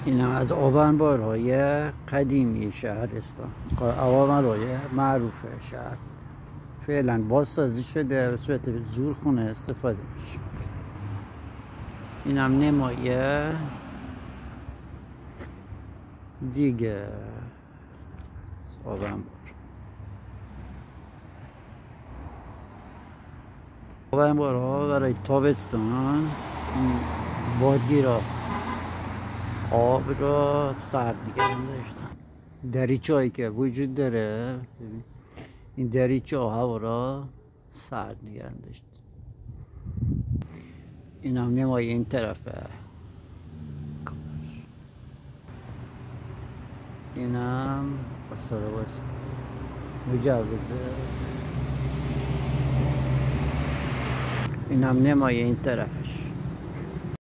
این از آبانبارهای قدیمی شهرستان، آبانبارهای معروف شهر. فعلا بازسازی شده، به صورت زورخونه استفاده میشه. این هم نمایه دیگه آبانبارها برای تابستان بادگیرا آب را سرد نگه داشتن. دریچه هایی که وجود داره، این دریچه هوا را سرد نگه داشت. این هم نمای این طرفه. این هم بسته مجوزه. این هم نمای این طرفش.